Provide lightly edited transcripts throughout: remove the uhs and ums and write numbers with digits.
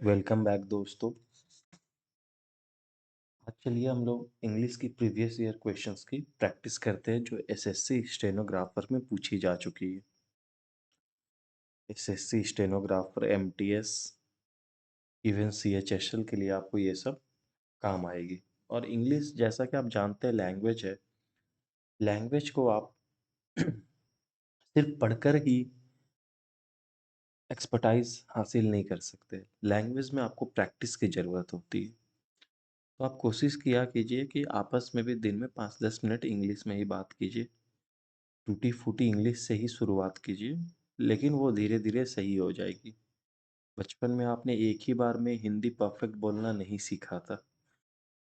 Welcome back दोस्तों। आज चलिए हम लोग इंग्लिश की प्रीवियस ईयर क्वेश्चंस की प्रैक्टिस करते हैं जो एसएससी स्टेनोग्राफर में पूछी जा चुकी है। SSC stenographer, MTS, even CHSL के लिए आपको ये सब काम आएगी। और इंग्लिश जैसा कि आप जानते हैं लैंग्वेज है। लैंग्वेज को आप सिर्फ पढ़कर ही एक्सपर्टाइज हासिल नहीं कर सकते। लैंग्वेज में आपको प्रैक्टिस की ज़रूरत होती है। तो आप कोशिश किया कीजिए कि आपस में भी दिन में 5-10 मिनट इंग्लिश में ही बात कीजिए। टूटी फूटी इंग्लिश से ही शुरुआत कीजिए, लेकिन वो धीरे धीरे सही हो जाएगी। बचपन में आपने एक ही बार में हिंदी परफेक्ट बोलना नहीं सीखा था।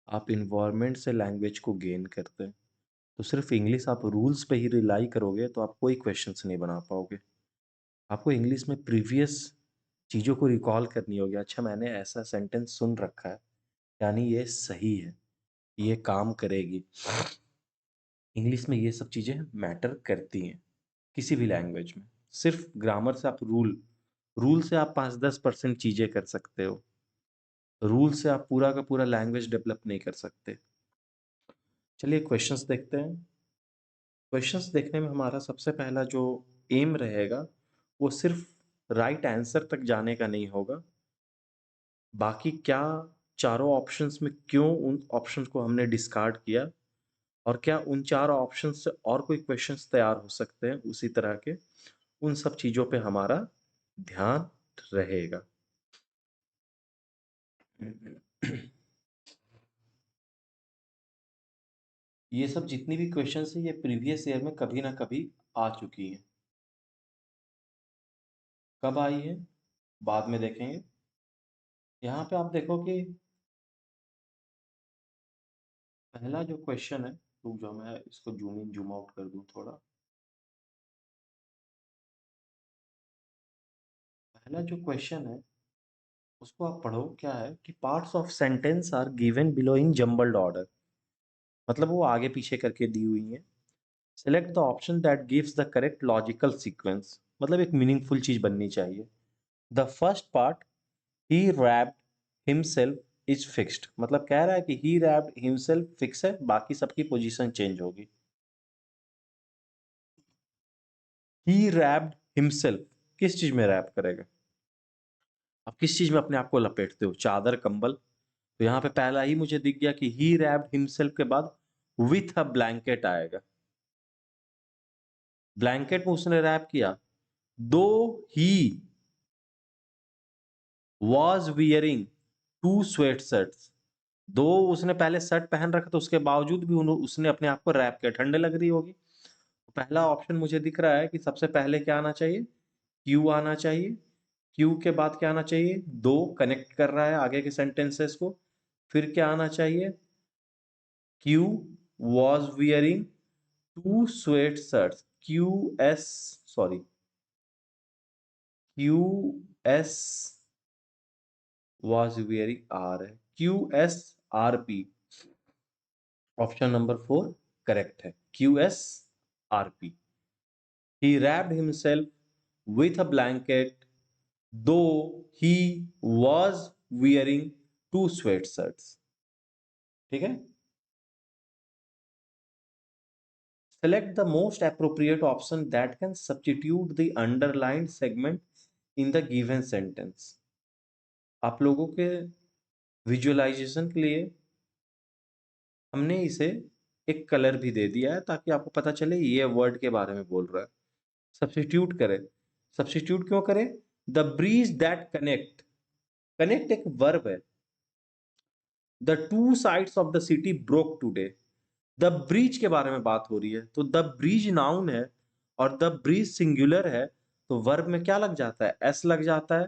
आप इन्वायरमेंट से लैंग्वेज को गेन करते हैं। तो सिर्फ इंग्लिश आप रूल्स पे ही रिलाई करोगे तो आप कोई क्वेश्चंस नहीं बना पाओगे। आपको इंग्लिश में प्रीवियस चीज़ों को रिकॉल करनी होगी। अच्छा, मैंने ऐसा सेंटेंस सुन रखा है, यानी ये सही है, ये काम करेगी। इंग्लिश में ये सब चीज़ें मैटर करती हैं किसी भी लैंग्वेज में। सिर्फ ग्रामर से आप रूल से आप 5-10% चीज़ें कर सकते हो। रूल से आप पूरा का पूरा लैंग्वेज डेवलप नहीं कर सकते। चलिए क्वेश्चंस देखते हैं। क्वेश्चंस देखने में हमारा सबसे पहला जो एम रहेगा वो सिर्फ राइट आंसर तक जाने का नहीं होगा। बाकी क्या चारों ऑप्शंस में क्यों उन ऑप्शंस को हमने डिस्कार्ड किया, और क्या उन चार ऑप्शंस से और कोई क्वेश्चंस तैयार हो सकते हैं उसी तरह के, उन सब चीज़ों पे हमारा ध्यान रहेगा। ये सब जितनी भी क्वेश्चंस है ये प्रीवियस ईयर में कभी ना कभी आ चुकी हैं। कब आई है बाद में देखेंगे। यहाँ पे आप देखो कि पहला जो क्वेश्चन है, रुक जाओ मैं इसको जूम इन जूम आउट कर दूं थोड़ा। पहला जो क्वेश्चन है उसको आप पढ़ो। क्या है कि parts of sentence are given below in jumbled order, मतलब वो आगे पीछे करके दी हुई है। Select the option that gives the correct logical sequence, मतलब एक मीनिंगफुल चीज बननी चाहिए। The first part, he wrapped himself is fixed, मतलब कह रहा है कि ही रैप्ड हिमसेल्फ फिक्स है, बाकी सबकी पोजीशन चेंज होगी। ही रैप्ड हिमसेल्फ किस चीज में रैप करेगा? आप किस चीज में अपने आप को लपेटते हो? चादर, कंबल? तो यहाँ पे पहला ही मुझे दिख गया कि ही रैप्ड हिमसेल्फ के बाद विथ अ ब्लैंकेट आएगा। ब्लैंकेट में उसने रैप किया। Though he was wearing two sweatshirts, दो उसने पहले शर्ट पहन रखा तो उसके बावजूद भी उसने अपने आप को रैप किया। ठंडे लग रही होगी। पहला ऑप्शन मुझे दिख रहा है कि सबसे पहले क्या आना चाहिए? क्यू आना चाहिए। क्यू के बाद क्या आना चाहिए? दो कनेक्ट कर रहा है आगे के सेंटेंसेस को। फिर क्या आना चाहिए? Q was wearing two sweatshirts, Q S, sorry, Q S was wearing R है, Q S R P. Option number 4 correct है, Q S R P. He wrapped himself with a blanket, though he was wearing two sweatshirts. ठीक है। Select the most appropriate option that can substitute the underlined segment in the given sentence. आप लोगों के visualisation के लिए हमने इसे एक कलर भी दे दिया है ताकि आपको पता चले ये वर्ड के बारे में बोल रहा है। सब्स्टिट्यूट करें। सब्स्टिट्यूट क्यों करें? The bridge that connect, connect एक वर्ब है। The two sides of the city broke today, the bridge के बारे में बात हो रही है तो द ब्रिज नाउन है और द ब्रिज सिंगुलर है, तो वर्ब में क्या लग जाता है? एस लग जाता है।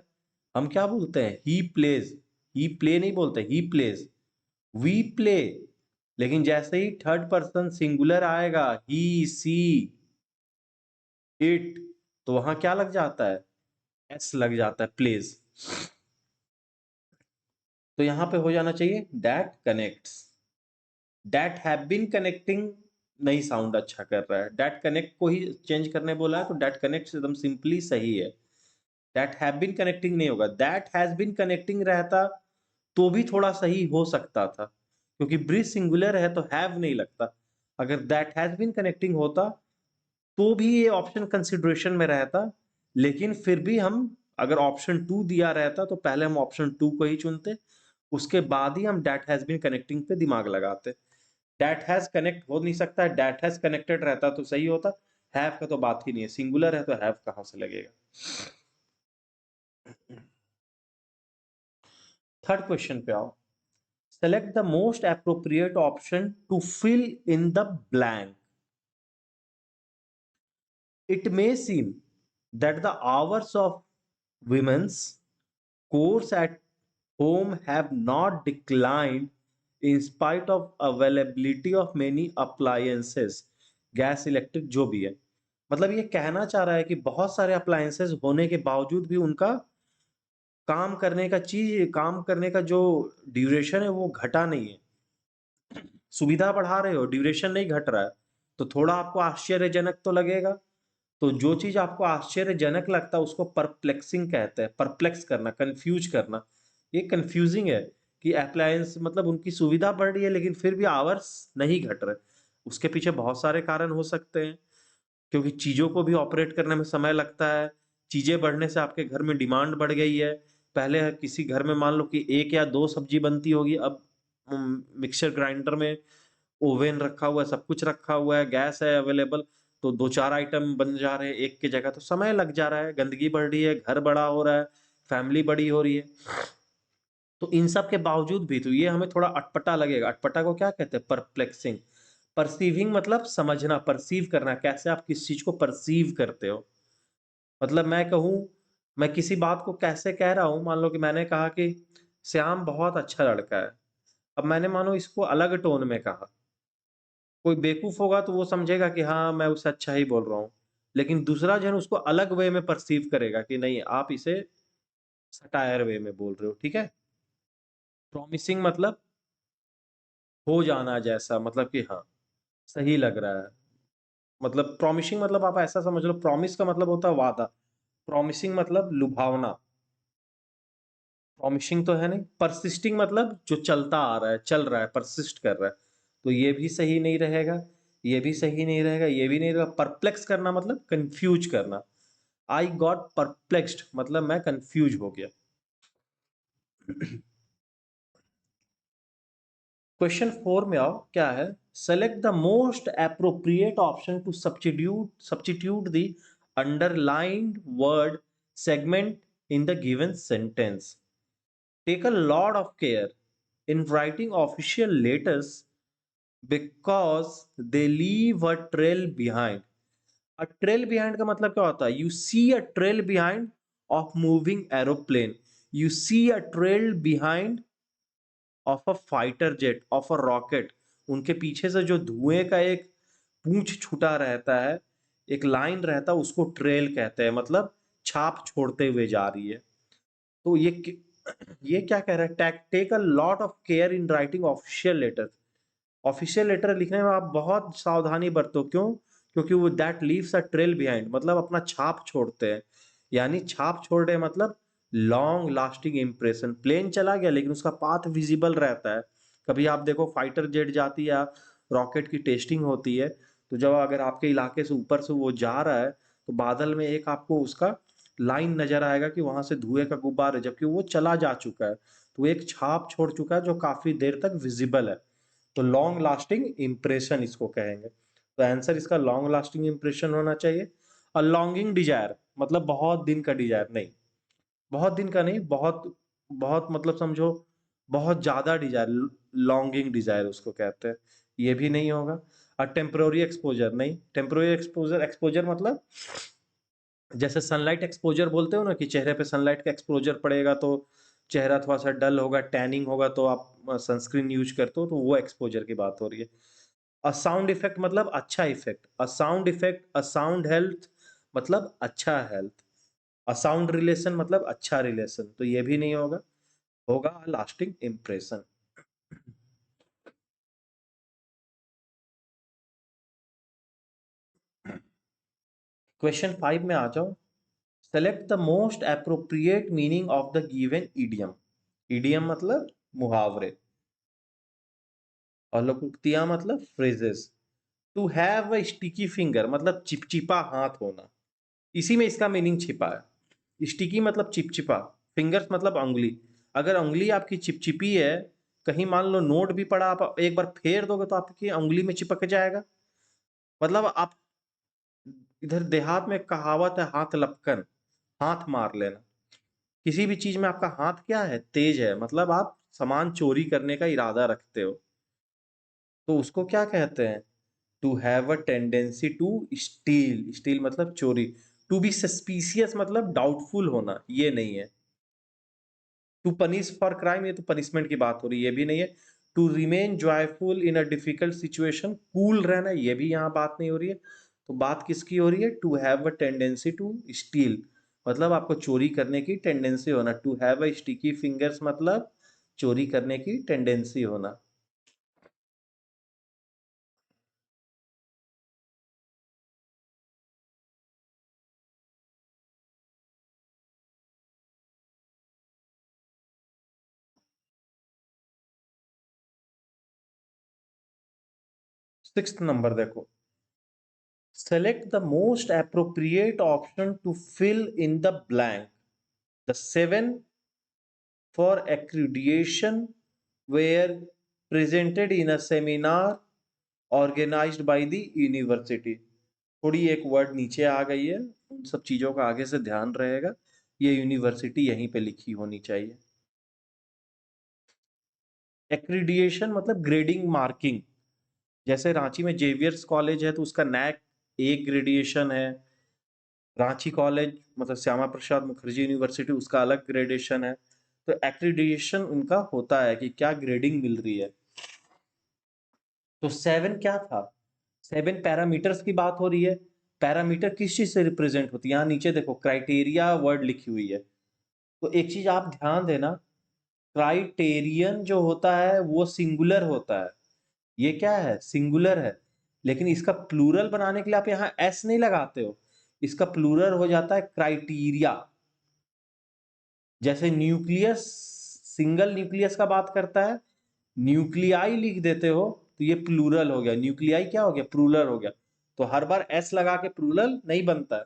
हम क्या बोलते हैं? He plays. ही प्ले नहीं बोलते, ही प्लेज। We play. लेकिन जैसे ही थर्ड पर्सन सिंगुलर आएगा, ही, सी, इट, तो वहां क्या लग जाता है? एस लग जाता है, प्लेज। तो यहां पे हो जाना चाहिए that connects. That have been connecting नहीं साउंड अच्छा कर रहा है। डैट कनेक्ट को ही चेंज करने बोला है तो डैट कनेक्ट एकदम सिंपली सही है। दैट हैव बीन कनेक्टिंग नहीं होगा, दैट हैज बीन कनेक्टिंग रहता तो भी थोड़ा सही हो सकता था, क्योंकि ब्रीज सिंगुलर है तो हैव नहीं लगता। अगर दैट हैज बीन कनेक्टिंग होता तो भी ये ऑप्शन कंसिडरेशन में रहता, लेकिन फिर भी हम अगर ऑप्शन टू दिया रहता तो पहले हम ऑप्शन टू को ही चुनते, उसके बाद ही हम दैट हैज बीन कनेक्टिंग पे दिमाग लगाते। दैट हैज कनेक्ट हो नहीं सकता, दैट हैज कनेक्टेड रहता तो सही होता, हैव का तो बात ही नहीं है, सिंगुलर है तो हैव कहां से लगेगा। थर्ड क्वेश्चन पे आओ। Select the most appropriate option to fill in the blank. It may seem that the hours of women's course at home have not declined in spite of availability of many appliances, gas electric जो भी है। मतलब ये कहना चाह रहा है कि बहुत सारे अप्लायंसेस होने के बावजूद भी उनका काम करने का जो ड्यूरेशन है वो घटा नहीं है। सुविधा बढ़ा रहे हो, ड्यूरेशन नहीं घट रहा है, तो थोड़ा आपको आश्चर्यजनक तो लगेगा। तो जो चीज आपको आश्चर्यजनक लगता है उसको परप्लेक्सिंग कहते हैं, परप्लेक्स करना, कंफ्यूज करना। ये कंफ्यूजिंग है कि अप्लायंस मतलब उनकी सुविधा बढ़ रही है लेकिन फिर भी आवर्स नहीं घट रहे। उसके पीछे बहुत सारे कारण हो सकते हैं, क्योंकि चीज़ों को भी ऑपरेट करने में समय लगता है। चीज़ें बढ़ने से आपके घर में डिमांड बढ़ गई है। पहले किसी घर में मान लो कि 1 या 2 सब्जी बनती होगी, अब मिक्सर ग्राइंडर में ओवन रखा हुआ है, सब कुछ रखा हुआ है, गैस है अवेलेबल, तो 2-4 आइटम बन जा रहे हैं एक की जगह, तो समय लग जा रहा है, गंदगी बढ़ रही है, घर बड़ा हो रहा है, फैमिली बड़ी हो रही है। तो इन सब के बावजूद भी तो ये हमें थोड़ा अटपटा लगेगा। अटपटा को क्या कहते हैं? परप्लेक्सिंग। परसीविंग मतलब समझना, परसीव करना, कैसे आप किस चीज को परसीव करते हो। मतलब मैं कहूँ, मैं किसी बात को कैसे कह रहा हूँ, मान लो कि मैंने कहा कि श्याम बहुत अच्छा लड़का है। अब मैंने मानो इसको अलग टोन में कहा, कोई बेवकूफ होगा तो वो समझेगा कि हाँ मैं उसे अच्छा ही बोल रहा हूँ, लेकिन दूसरा जन उसको अलग वे में परसीव करेगा कि नहीं आप इसे सटायर वे में बोल रहे हो। ठीक है। प्रॉमिसिंग मतलब हो जाना जैसा, मतलब कि हाँ सही लग रहा है। मतलब प्रॉमिसिंग मतलब आप ऐसा समझ लो, प्रॉमिस का मतलब होता है वादा, प्रॉमिसिंग मतलब लुभावना। प्रॉमिसिंग तो है नहीं। परसिस्टिंग मतलब जो चलता आ रहा है, चल रहा है, परसिस्ट कर रहा है, तो ये भी सही नहीं रहेगा, ये भी सही नहीं रहेगा, ये भी नहीं रहेगा। परप्लेक्स करना मतलब कंफ्यूज करना। आई गॉट परप्लेक्स्ड मतलब मैं कंफ्यूज हो गया। क्वेश्चन 4 में आओ, क्या है? Select the most appropriate option to substitute the underlined word segment in the given sentence. Take a lot of care in writing official letters because they leave a trail behind. A trail behind का मतलब क्या होता है? You see a trail behind of moving aeroplane. You see a trail behind of a fighter jet, of a rocket. उनके पीछे से जो धुएं का एक पूंछ छूटा रहता है, एक लाइन रहता है, उसको ट्रेल कहते हैं, मतलब छाप छोड़ते हुए जा रही है। तो ये क्या कह रहा है? Take a lot of care in writing official letter. Official letter लिखने में आप बहुत सावधानी बरतो। क्यों? क्योंकि वो that leaves a trail behind मतलब अपना छाप छोड़ते हैं। यानी छाप छोड़ रहे मतलब लॉन्ग लास्टिंग इंप्रेशन। प्लेन चला गया लेकिन उसका पाथ विजिबल रहता है। कभी आप देखो फाइटर जेट जाती है या रॉकेट की टेस्टिंग होती है, तो जब अगर आपके इलाके से ऊपर से वो जा रहा है तो बादल में एक आपको उसका लाइन नजर आएगा कि वहां से धुएं का गुब्बार है, जबकि वो चला जा चुका है, तो एक छाप छोड़ चुका है जो काफी देर तक विजिबल है। तो लॉन्ग लास्टिंग इंप्रेशन इसको कहेंगे। तो आंसर इसका लॉन्ग लास्टिंग इंप्रेशन होना चाहिए। और लॉन्गिंग डिजायर मतलब बहुत दिन का डिजायर नहीं, बहुत दिन का नहीं, बहुत बहुत मतलब समझो बहुत ज्यादा डिजायर, लॉन्गिंग डिजायर उसको कहते हैं। ये भी नहीं होगा। और टेम्पररी एक्सपोजर नहीं। टेम्पररी एक्सपोजर, एक्सपोजर मतलब जैसे सनलाइट एक्सपोजर बोलते हो ना, कि चेहरे पे सनलाइट का एक्सपोजर पड़ेगा तो चेहरा थोड़ा सा डल होगा, टैनिंग होगा, तो आप सनस्क्रीन यूज करते हो, तो वो एक्सपोजर की बात हो रही है। अ साउंड इफेक्ट मतलब अच्छा effect, a sound effect, a sound health मतलब अच्छा हेल्थ, अ साउंड रिलेशन मतलब अच्छा रिलेशन, तो ये भी नहीं होगा। होगा लास्टिंग इम्प्रेशन। क्वेश्चन 5 में आ जाओ। Select the most appropriate meaning of the given idiom. Idiom मतलब मुहावरे, और लोकोक्तियां मतलब phrases. To have a sticky finger मतलब चिपचिपा हाथ होना, इसी में इसका मीनिंग छिपा है। स्टिकी मतलब चिपचिपा, फिंगर्स मतलब अंगुली। अगर अंगुली आपकी चिपचिपी है, कहीं मान लो नोट भी पड़ा, आप एक बार फेर दोगे तो आपकी अंगुली में चिपक जाएगा। मतलब आप, इधर देहात में कहावत है, हाथ लपकन, हाथ मार लेना। किसी भी चीज में आपका हाथ क्या है, तेज है, मतलब आप सामान चोरी करने का इरादा रखते हो, तो उसको क्या कहते हैं? To have a tendency to steal. Steal मतलब चोरी। टू बी सस्पिशियस मतलब डाउटफुल होना, ये नहीं है। टू पनिश फॉर क्राइम, ये तो पनिशमेंट की बात हो रही है, ये भी नहीं है। To remain joyful in a difficult situation, cool रहना, ये भी यहाँ बात नहीं हो रही है। तो बात किसकी हो रही है? To have a tendency to steal, मतलब आपको चोरी करने की टेंडेंसी होना। To have a sticky fingers मतलब चोरी करने की टेंडेंसी होना। सिक्स्थ नंबर देखो, select the most appropriate option to fill in the blank. The seven for accreditation were presented in a seminar organized by the university. थोड़ी एक word नीचे आ गई है, उन सब चीजों का आगे से ध्यान रहेगा, ये यूनिवर्सिटी यहीं पे लिखी होनी चाहिए। एक्रीडिएशन मतलब ग्रेडिंग मार्किंग, जैसे रांची में जेवियर्स कॉलेज है तो उसका नैक ए ग्रेडिएशन है। रांची कॉलेज मतलब श्यामा प्रसाद मुखर्जी यूनिवर्सिटी, उसका अलग ग्रेडेशन है। तो एक्रीडिएशन उनका होता है कि क्या ग्रेडिंग मिल रही है। तो 7 क्या था? 7 पैरामीटर्स की बात हो रही है। पैरामीटर किस चीज से रिप्रेजेंट होती है? यहाँ नीचे देखो क्राइटेरिया वर्ड लिखी हुई है। तो एक चीज आप ध्यान देना, क्राइटेरियन जो होता है वो सिंगुलर होता है। ये क्या है? सिंगुलर है। लेकिन इसका प्लूरल बनाने के लिए आप यहाँ एस नहीं लगाते हो, इसका प्लूरल हो जाता है क्राइटेरिया। जैसे न्यूक्लियस सिंगल न्यूक्लियस का बात करता है, न्यूक्लियाई लिख देते हो तो ये प्लूरल हो गया। न्यूक्लियाई क्या हो गया? प्लूरल हो गया। तो हर बार एस लगा के प्लूरल नहीं बनता है।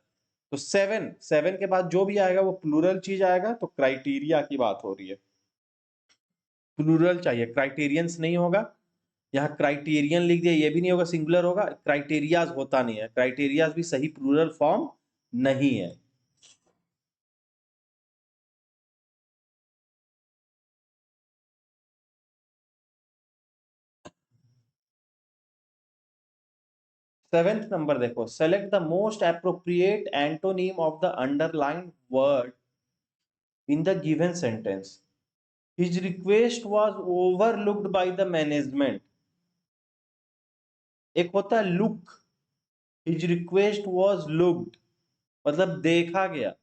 तो 7 7 के बाद जो भी आएगा वो प्लूरल चीज आएगा, तो क्राइटेरिया की बात हो रही है। प्लूरल चाहिए, क्राइटेरियंस नहीं होगा। यहाँ क्राइटेरियन लिख दिया, ये भी नहीं होगा, सिंगुलर होगा। क्राइटेरियाज होता नहीं है, क्राइटेरियाज भी सही प्लूरल फॉर्म नहीं है। सेवेंथ नंबर देखो, select the most appropriate antonym of the underline word in the given sentence. His request was overlooked bye the management. एक होता है look, his request was looked मतलब देखा गया।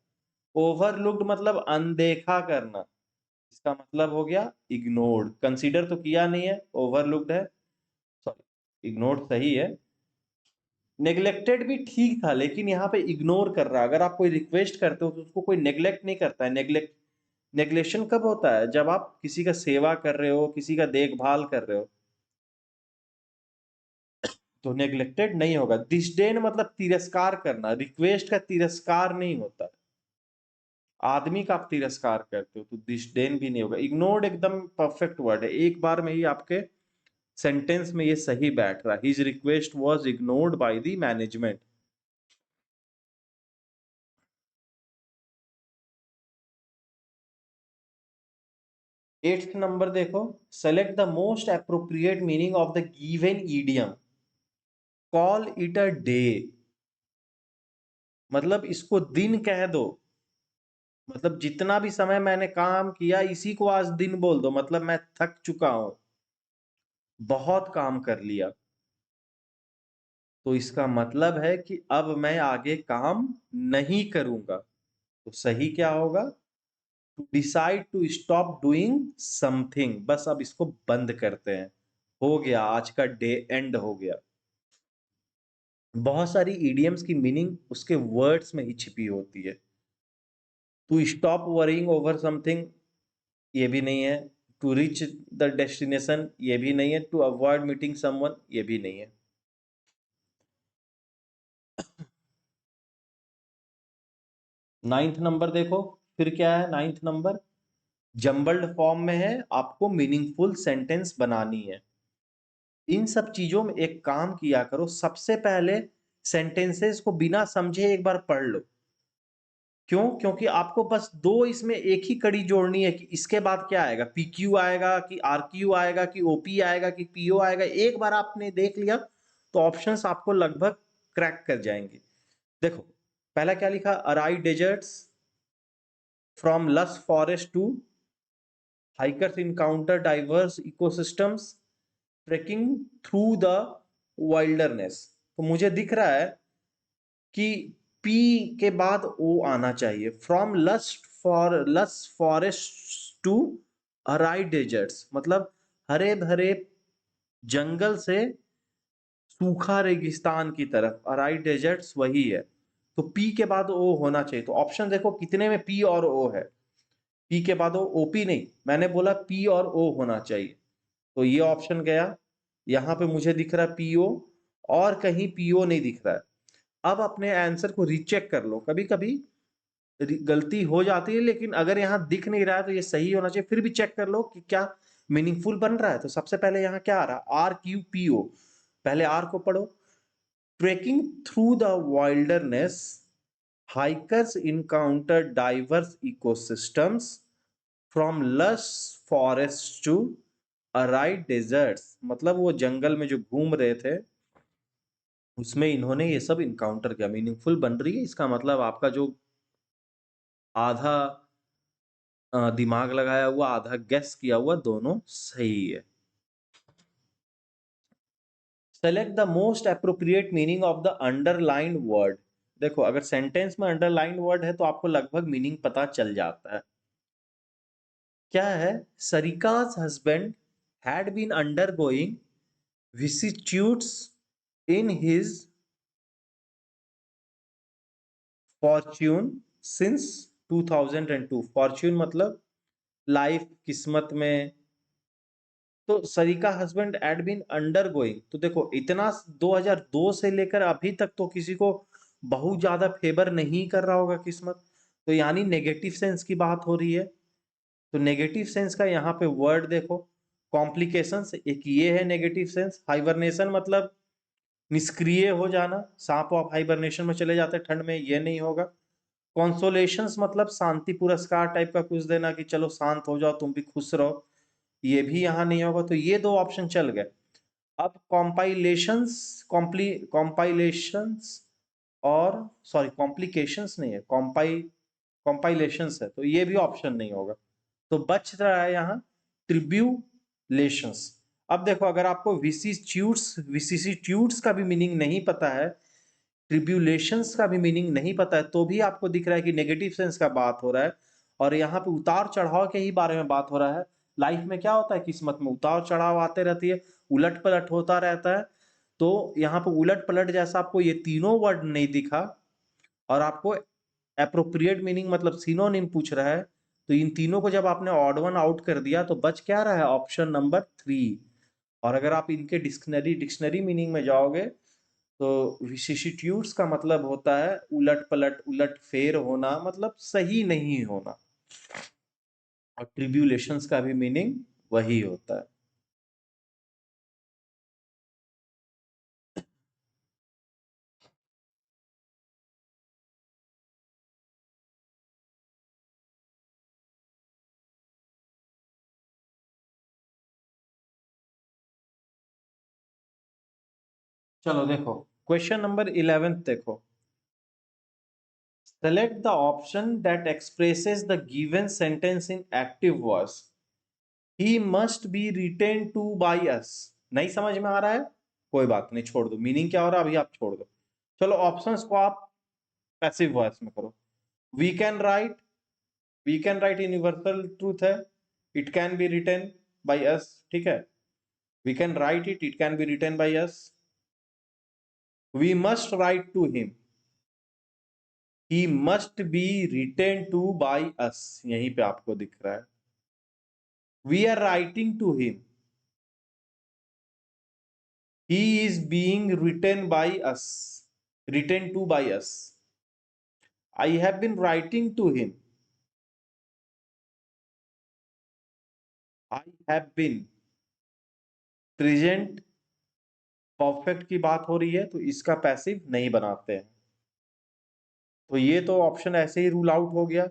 ओवरलुक्ड मतलब अनदेखा करना, इसका मतलब हो गया इग्नोर्ड। कंसीडर तो किया नहीं है, ओवरलुक्ड है, सॉरी इग्नोर्ड सही है। नेग्लेक्टेड भी ठीक था, लेकिन यहाँ पे इग्नोर कर रहा है। अगर आप कोई रिक्वेस्ट करते हो तो उसको कोई नेग्लेक्ट नहीं करता है। नेग्लेक्शन कब होता है? जब आप किसी का सेवा कर रहे हो, किसी का देखभाल कर रहे हो, तो नेग्लेक्टेड नहीं होगा। डिसडेन मतलब तिरस्कार करना, रिक्वेस्ट का तिरस्कार नहीं होता। आदमी का आप तिरस्कार करते हो तो डिसडेन भी नहीं होगा। इग्नोर्ड एकदम परफेक्ट वर्ड है, एक बार में ही आपके सेंटेंस में ये सही बैठ रहा है। His request was ignored by the management. Eighth number देखो, select the most appropriate meaning of the given idiom. Call it a day मतलब इसको दिन कह दो, मतलब जितना भी समय मैंने काम किया इसी को आज दिन बोल दो, मतलब मैं थक चुका हूं, बहुत काम कर लिया। तो इसका मतलब है कि अब मैं आगे काम नहीं करूंगा। तो सही क्या होगा? To decide to stop doing something, बस अब इसको बंद करते हैं, हो गया, आज का डे एंड हो गया। बहुत सारी इडियम्स की मीनिंग उसके वर्ड्स में ही छिपी होती है। To stop worrying over something, ये भी नहीं है। टू रीच द डेस्टिनेशन, ये भी नहीं है। टू अवॉइड मीटिंग समवन, ये भी नहीं है। नाइन्थ नंबर देखो, फिर क्या है नाइन्थ नंबर, जम्बल्ड फॉर्म में है, आपको मीनिंगफुल सेंटेंस बनानी है। इन सब चीजों में एक काम किया करो, सबसे पहले सेंटेंसेस को बिना समझे एक बार पढ़ लो। क्यों? क्योंकि आपको बस दो इसमें एक ही कड़ी जोड़नी है कि इसके बाद क्या आएगा, पी क्यू आएगा कि आर क्यू आएगा कि ओपी आएगा कि पीओ आएगा। एक बार आपने देख लिया तो ऑप्शंस आपको लगभग क्रैक कर जाएंगे। देखो पहला क्या लिखा, arid deserts, from lush forest to, hikers encounter diverse ecosystems, trekking through the wilderness. तो मुझे दिख रहा है कि पी के बाद ओ आना चाहिए। From lush forest to Arai desserts, मतलब हरे भरे जंगल से सूखा रेगिस्तान की तरफ, अराई डेजर्ट्स वही है। तो पी के बाद ओ होना चाहिए। तो ऑप्शन देखो कितने में पी और ओ है। पी के बाद ओ, ओपी नहीं, मैंने बोला पी और ओ होना चाहिए। तो ये ऑप्शन गया। यहां पे मुझे दिख रहा है पीओ, और कहीं पीओ नहीं दिख रहा है। अब अपने आंसर को रीचेक कर लो, कभी कभी गलती हो जाती है, लेकिन अगर यहाँ दिख नहीं रहा है तो ये सही होना चाहिए। फिर भी चेक कर लो कि क्या मीनिंगफुल बन रहा है। तो सबसे पहले यहाँ क्या आ रहा है, आर क्यू पी ओ। पहले आर को पढ़ो, trekking through the wilderness, hikers encounter diverse ecosystems, from lush forest to aired desserts. मतलब वो जंगल में जो घूम रहे थे उसमें इन्होंने ये सब इनकाउंटर किया। मीनिंगफुल बन रही है, इसका मतलब आपका जो आधा दिमाग लगाया हुआ आधा गेस किया हुआ दोनों सही है। Select the most appropriate meaning of the underlined word. देखो अगर सेंटेंस में अंडरलाइंड वर्ड है तो आपको लगभग मीनिंग पता चल जाता है। क्या है, सरिका's husband had been undergoing vicissitudes in his fortune since 2002। Fortune मतलब लाइफ, किस्मत में। तो Sarika husband had been undergoing, तो देखो इतना 2002 से लेकर अभी तक तो किसी को बहुत ज्यादा फेवर नहीं कर रहा होगा किस्मत। तो यानी नेगेटिव सेंस की बात हो रही है। तो नेगेटिव सेंस का यहाँ पे वर्ड देखो, कॉम्प्लिकेशंस, एक ये है नेगेटिव सेंस। हाइबरनेशन मतलब निष्क्रिय हो जाना, सांप आप हाइबरनेशन में चले जाते हैं ठंड में, ये नहीं होगा। कॉन्सोलेशंस मतलब शांति पुरस्कार टाइप का कुछ देना कि चलो शांत हो जाओ तुम भी खुश रहो, ये भी यहाँ नहीं होगा। तो ये दो ऑप्शन चल गए। अब कॉम्पाइलेशंस और सॉरी कॉम्प्लिकेशंस नहीं है, कॉम्पाइलेशंस है, तो ये भी ऑप्शन नहीं होगा। तो बच रहा है यहाँ ट्रिब्यूलेशंस। अब देखो अगर आपको विसिसिट्यूड्स का भी मीनिंग नहीं पता है, ट्रिब्यूलेशंस का भी मीनिंग नहीं पता है, तो भी आपको दिख रहा है कि नेगेटिव सेंस का बात हो रहा है और यहाँ पे उतार चढ़ाव के ही बारे में बात हो रहा है। लाइफ में क्या होता है, किस्मत में उतार चढ़ाव आते रहती है, उलट पलट होता रहता है। तो यहाँ पे उलट पलट जैसा आपको ये तीनों वर्ड नहीं दिखा और आपको अप्रोप्रिएट मीनिंग मतलब सिनोनिम पूछ रहा है, तो इन तीनों को जब आपने ऑड वन आउट कर दिया तो बच क्या रहा है, ऑप्शन नंबर 3। और अगर आप इनके डिक्शनरी मीनिंग में जाओगे तो विशिशिट्यूड्स का मतलब होता है उलट पलट, उलट फेर होना, मतलब सही नहीं होना। और ट्रिब्यूलेशंस का भी मीनिंग वही होता है। चलो देखो क्वेश्चन नंबर 11 देखो, select the option that expresses the given sentence in active voice. He must be written to by us. नहीं समझ में आ रहा है, कोई बात नहीं, छोड़ दो। मीनिंग क्या हो रहा है अभी आप छोड़ दो। चलो ऑप्शंस को आप पैसिव वॉइस में करो। We can write, we can write universal truth है, it can be written by us, ठीक है। We can write it, it can be written by us. We must write to him, he must be written to by us, यहीं पे आपको दिख रहा है, we are writing to him, he is being written by us, written to by us, I have been writing to him, I have been, present perfect की बात हो रही है तो इसका पैसिव नहीं बनाते हैं, तो ये तो ऑप्शन ऐसे ही रूल आउट हो गया।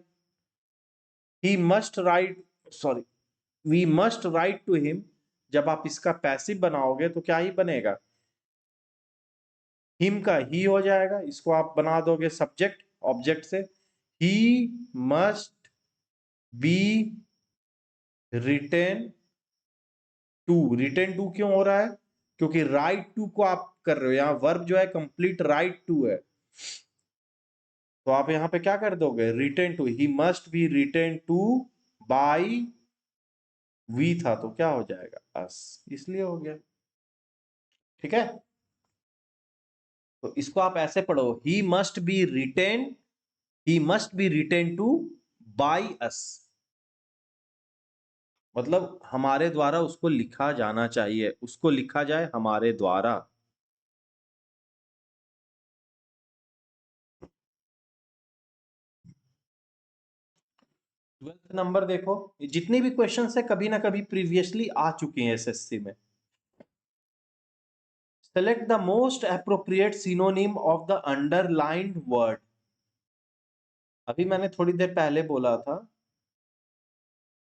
He must write, sorry, we must write to him, जब आप इसका पैसिव बनाओगे तो क्या ही बनेगा, हिम का ही हो जाएगा, इसको आप बना दोगे सब्जेक्ट ऑब्जेक्ट से, he must be written to, written to क्यों हो रहा है, क्योंकि राइट टू को आप कर रहे हो, यहां वर्ब जो है कंप्लीट राइट टू है, तो आप यहां पे क्या कर दोगे, written to, he must be written to by, we था तो क्या हो जाएगा अस, इसलिए हो गया, ठीक है। तो इसको आप ऐसे पढ़ो, he must be written, he must be written to by us, मतलब हमारे द्वारा उसको लिखा जाना चाहिए, उसको लिखा जाए हमारे द्वारा। 12th नंबर देखो, जितनी भी क्वेश्चन है कभी ना कभी प्रीवियसली आ चुके हैं एसएससी में। Select the most appropriate synonym of the underlined word, अभी मैंने थोड़ी देर पहले बोला था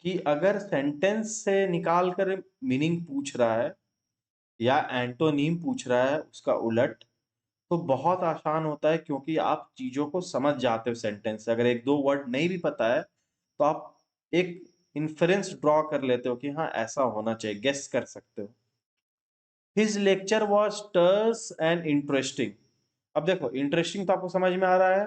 कि अगर सेंटेंस से निकाल कर मीनिंग पूछ रहा है या एंटोनीम पूछ रहा है उसका उलट, तो बहुत आसान होता है, क्योंकि आप चीजों को समझ जाते हो सेंटेंस से, अगर एक दो वर्ड नहीं भी पता है तो आप एक इन्फरेंस ड्रॉ कर लेते हो कि हाँ ऐसा होना चाहिए, गेस कर सकते हो। His lecture was terse and interesting, अब देखो इंटरेस्टिंग तो आपको समझ में आ रहा है,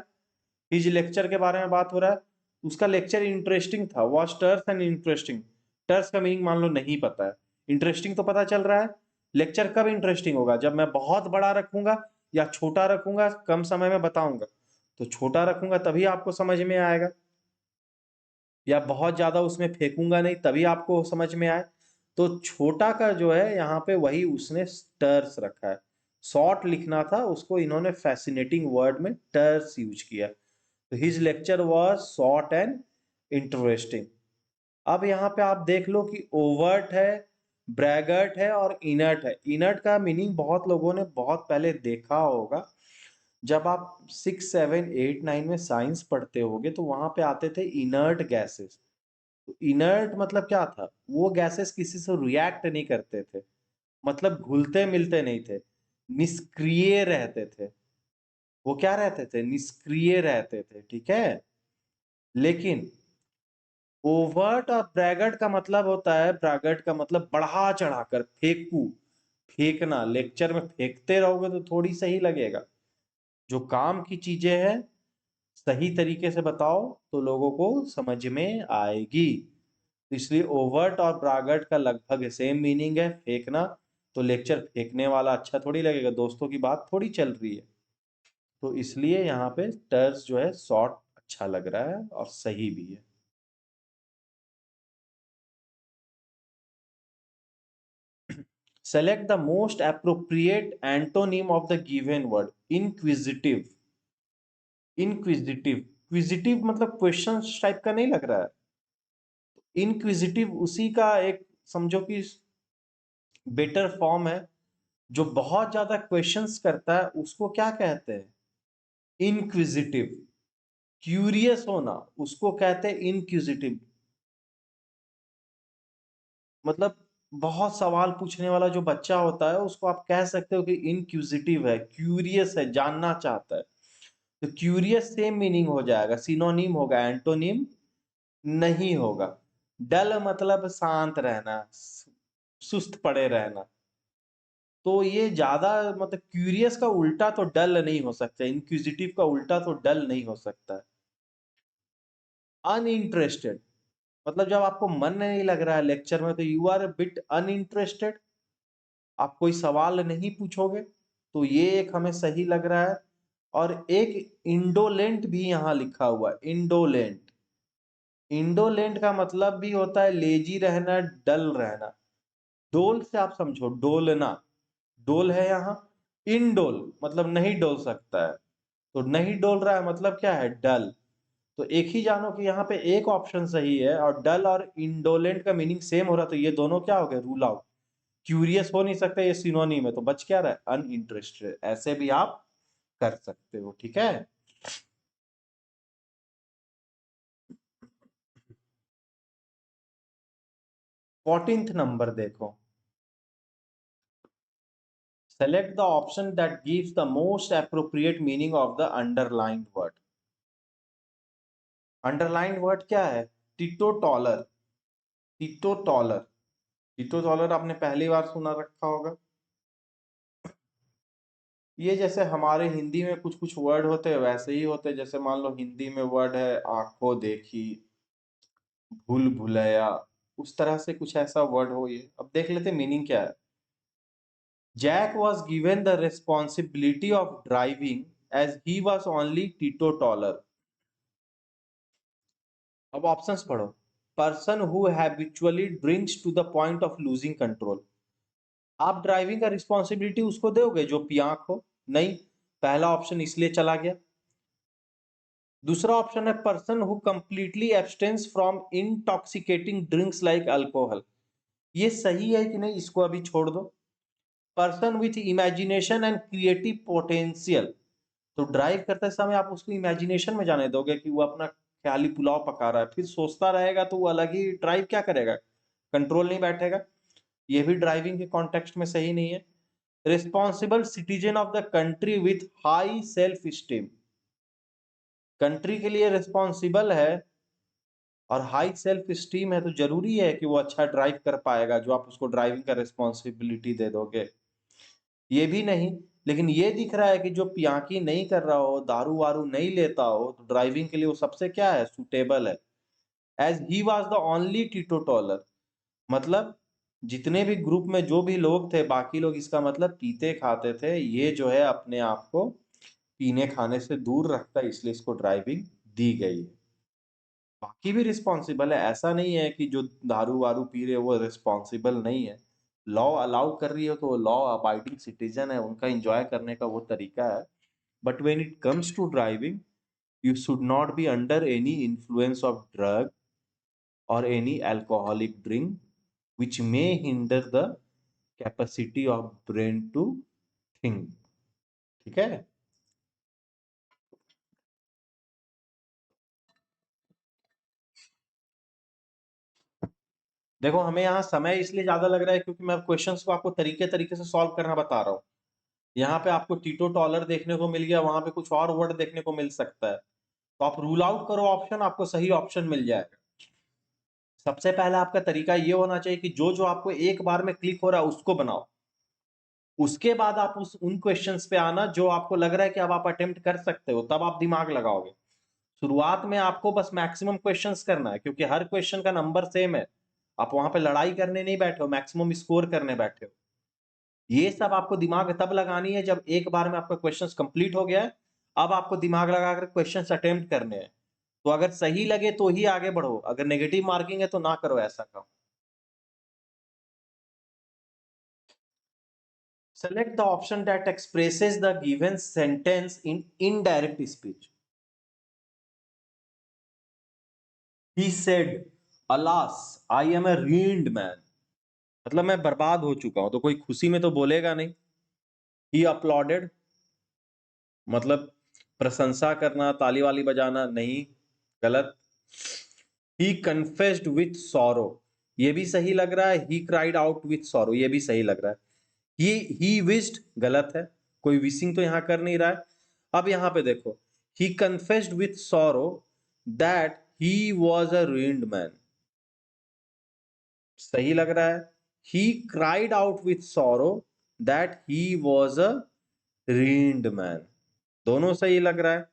हिज लेक्चर के बारे में बात हो रहा है, उसका लेक्चर इंटरेस्टिंग था, वॉज टर्स एंड इंटरेस्टिंग, टर्स का मीनिंग मान लो नहीं पता है, इंटरेस्टिंग तो पता चल रहा है। लेक्चर कब इंटरेस्टिंग होगा, जब मैं बहुत बड़ा रखूंगा या छोटा रखूंगा, कम समय में बताऊंगा, तो छोटा रखूंगा तभी आपको समझ में आएगा, या बहुत ज्यादा उसमें फेंकूंगा नहीं तभी आपको समझ में आए, तो छोटा का जो है यहाँ पे वही उसने टर्स रखा है, शॉर्ट लिखना था उसको इन्होंने फैसिनेटिंग वर्ड में टर्स यूज किया, तो his lecture was short and interesting. अब यहाँ पे आप देख लो कि ओवर्ट है, ब्रैगर्ट है और इनर्ट है, इनर्ट का मीनिंग बहुत लोगों ने बहुत पहले देखा होगा, जब आप 6, 7, 8, 9 में साइंस पढ़ते होगे तो वहां पे आते थे इनर्ट गैसेस, तो इनर्ट मतलब क्या था, वो गैसेस किसी से रिएक्ट नहीं करते थे, मतलब घुलते मिलते नहीं थे, निष्क्रिय रहते थे, वो क्या रहते थे, निष्क्रिय रहते थे, ठीक है। लेकिन ओवर्ट और ब्रैगर्ट का मतलब होता है, ब्रैगर्ट का मतलब बढ़ा चढ़ाकर फेंकू, फेंकना, लेक्चर में फेंकते रहोगे तो थोड़ी सही लगेगा, जो काम की चीजें हैं सही तरीके से बताओ तो लोगों को समझ में आएगी, तो इसलिए ओवर्ट और ब्रैगर्ट का लगभग सेम मीनिंग है, फेंकना, तो लेक्चर फेंकने वाला अच्छा थोड़ी लगेगा, दोस्तों की बात थोड़ी चल रही है, तो इसलिए यहाँ पे टर्स जो है शॉर्ट अच्छा लग रहा है और सही भी है। Select the most appropriate antonym of the given word. Inquisitive. Inquisitive. Quisitive मतलब क्वेश्चन टाइप का नहीं लग रहा है, इनक्विजिटिव उसी का एक समझो कि बेटर फॉर्म है, जो बहुत ज्यादा क्वेश्चंस करता है उसको क्या कहते हैं, इनक्विजिटिव, क्यूरियस होना उसको कहते हैं इनक्विजिटिव, मतलब बहुत सवाल पूछने वाला जो बच्चा होता है उसको आप कह सकते हो कि इनक्विजिटिव है, क्यूरियस है, जानना चाहता है, तो क्यूरियस सेम मीनिंग हो जाएगा, सिनोनिम होगा, एंटोनिम नहीं होगा। डल मतलब शांत रहना, सुस्त पड़े रहना, तो ये ज्यादा मतलब क्यूरियस का उल्टा तो डल नहीं हो सकता, इंक्विजिटिव का उल्टा तो डल नहीं हो सकता है। अनइंटरेस्टेड मतलब जब आपको मन नहीं लग रहा है लेक्चर में तो यू आर बिट अनइंटरेस्टेड, आप कोई सवाल नहीं पूछोगे, तो ये एक हमें सही लग रहा है। और एक इंडोलेंट भी यहां लिखा हुआ है, इंडोलेंट। इंडोलेंट का मतलब भी होता है लेजी रहना, डल रहना। डोल से आप समझो, डोलना, डोल है यहाँ, इनडोल मतलब नहीं डोल सकता है, तो नहीं डोल रहा है मतलब क्या है, डल। तो एक ही जानो कि यहाँ पे एक ऑप्शन सही है, और डल और इंडोलेंट का मीनिंग सेम हो रहा, तो ये दोनों क्या हो गए, रूल आउट। क्यूरियस हो नहीं सकता, ये सिनोनिम है, तो बच क्या रहा है, अनइंटरेस्टेड। ऐसे भी आप कर सकते हो, ठीक है। 14th नंबर देखो, select the option that gives the most appropriate meaning of the underlined word। Underlined word क्या है, Tito taller. Tito taller, Tito taller आपने पहली बार सुना रखा होगा। ये जैसे हमारे हिंदी में कुछ कुछ वर्ड होते हैं वैसे ही होते हैं, जैसे मान लो हिंदी में वर्ड है आंखों देखी, भूल भुलैया, उस तरह से कुछ ऐसा वर्ड हो ये। अब देख लेते मीनिंग क्या है। Jack was given the responsibility of driving as he was only teetotaller. अब ऑप्शंस पढ़ो। Person who habitually drinks to the point of losing control. आप ड्राइविंग का रिस्पॉन्सिबिलिटी उसको दोगे जो पियांक हो, नहीं, पहला ऑप्शन इसलिए चला गया। दूसरा ऑप्शन है person who completely abstains from intoxicating drinks like alcohol. ये सही है कि नहीं, इसको अभी छोड़ दो। Person with imagination and creative potential, तो ड्राइव करते समय आप उसको इमेजिनेशन में जाने दोगे कि वो अपना ख्याली पुलाव पका रहा है, फिर सोचता रहेगा तो वो अलग ही ड्राइव क्या करेगा, कंट्रोल नहीं बैठेगा। ये भी ड्राइविंग के कॉन्टेक्स्ट में सही नहीं है। Responsible citizen of the country with high self esteem, country के लिए रिस्पॉन्सिबल है और हाई सेल्फ स्टीम है, तो जरूरी है कि वो अच्छा ड्राइव कर पाएगा जो आप उसको ड्राइविंग का रिस्पॉन्सिबिलिटी दे दोगे। ये भी नहीं, लेकिन ये दिख रहा है कि जो पियांकी नहीं कर रहा हो, दारू वारू नहीं लेता हो, तो ड्राइविंग के लिए वो सबसे क्या है, सुटेबल है। As he was the only teetotaller, मतलब जितने भी ग्रुप में जो भी लोग थे, बाकी लोग इसका मतलब पीते खाते थे, ये जो है अपने आप को पीने खाने से दूर रखता है, इसलिए इसको ड्राइविंग दी गई है। बाकी भी रिस्पॉन्सिबल है, ऐसा नहीं है कि जो दारू वारू पी रहे वो रिस्पॉन्सिबल नहीं है। लॉ अलाउ कर रही हो तो लॉ अबाइडिंग सिटीजन है, उनका एंजॉय करने का वो तरीका है। But when it comes to driving, you should not be under any influence of drug or any alcoholic drink which may hinder the capacity of brain to think। ठीक है। देखो हमें यहाँ समय इसलिए ज्यादा लग रहा है क्योंकि मैं क्वेश्चंस को आपको तरीके तरीके से सॉल्व करना बता रहा हूँ। यहाँ पे आपको टीटो टॉलर देखने को मिल गया, वहां पे कुछ और वर्ड देखने को मिल सकता है, तो आप रूल आउट करो ऑप्शन, आपको सही ऑप्शन मिल जाएगा। सबसे पहला आपका तरीका ये होना चाहिए कि जो जो आपको एक बार में क्लिक हो रहा है उसको बनाओ। उसके बाद आप उस उन क्वेश्चंस पे आना जो आपको लग रहा है कि अब आप अटेम्प्ट कर सकते हो, तब आप दिमाग लगाओगे। शुरुआत में आपको बस मैक्सिमम क्वेश्चंस करना है, क्योंकि हर क्वेश्चन का नंबर सेम है। आप वहां पे लड़ाई करने नहीं बैठे हो, मैक्सिमम स्कोर करने बैठे हो। ये सब आपको दिमाग तब लगानी है जब एक बार में आपका क्वेश्चंस कंप्लीट हो गया है। अब आपको दिमाग लगाकर क्वेश्चंस अटेम्प्ट करने हैं। तो अगर सही लगे तो ही आगे बढ़ो, अगर नेगेटिव मार्किंग है तो ना करो ऐसा काम। Select the option that expresses the given sentence in indirect speech। He said, "Alas, I am a ruined man"। मतलब मैं बर्बाद हो चुका हूं, तो कोई खुशी में तो बोलेगा नहीं। He applauded, मतलब प्रशंसा करना, ताली वाली बजाना नहीं, गलत। He confessed with sorrow, ये भी सही लग रहा है। He cried out with sorrow, ये भी सही लग रहा है। he wished, गलत है, कोई विशिंग तो यहां कर नहीं रहा है। अब यहां पे देखो, he confessed with sorrow that he was a ruined man, सही लग रहा है। he cried out with sorrow that he was a ruined man, दोनों सही लग रहा है।